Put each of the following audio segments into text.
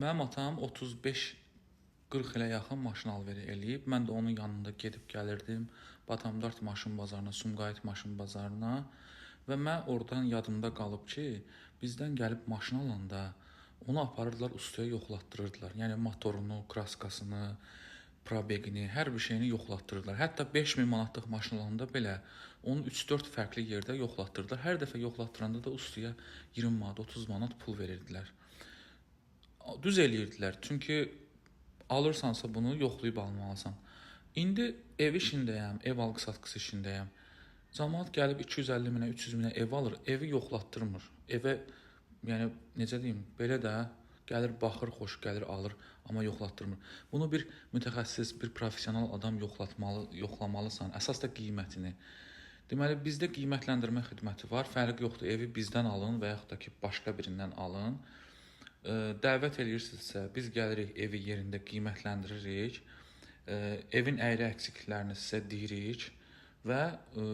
Mənim atam 35-40 ilə yaxın maşın alveri eləyib. Mən də onun yanında gedib gəlirdim. Batamdart maşın bazarına, Sumqayıt maşın bazarına və mən oradan yadımda qalıb ki, bizdən gəlib maşın alanda onu aparırdılar ustaya yoxlatdırırdılar. Yəni motorunu, kraskasını, probegini, hər bir şeyini yoxlatdırırdılar. Hətta 5000 manatlıq maşın alanda belə onu 3-4 fərqli yerdə yoxlatdırırdılar. Hər dəfə yoxlatdıranda da ustaya 20 manat, 30 manat pul verirdilər. Düz eləyirdilər. Çünki alırsansa bunu yoxlayıb almalısan. İndi ev işindəyəm, ev alqı-satqısı işindəyəm. Cəmaət gəlib 250 minə, 300 minə ev alır, evi yoxlatdırmır. Evə, yəni necə deyim, belə də gəlir, baxır, xoş gəlir, alır, amma yoxlatdırmır. Bunu bir mütəxəssis, bir professional adam yoxlamalısan, əsas da qiymətini. Deməli, bizdə qiymətləndirmə xidməti var. Fərqi yoxdur, evi bizdən alın və yaxud da ki, başqa birindən alın. Dəvət eləyirsinizsə, biz gəlirik, evi yerində qiymətləndiririk, evin əyri əksikliklərini sizə deyirik və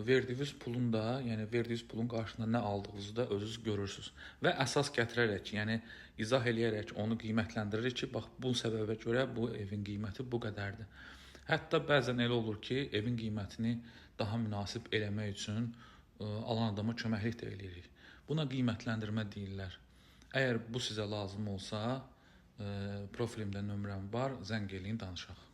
verdiyiniz pulun da, yəni verdiyiniz pulun qarşılığında nə aldığınızı da özünüz görürsünüz. Və əsas gətirərək, yəni izah eləyərək onu qiymətləndiririk ki, bax bu səbəbə görə bu evin qiyməti bu qədərdir. Hətta bəzən elə olur ki, evin qiymətini daha münasib eləmək üçün alan adama köməklik də eləyirik. Buna qiymətləndirmə deyirlər. Əgər bu sizə lazım olsa, profilimdə nömrəm var, zəng eləyin, danışaq.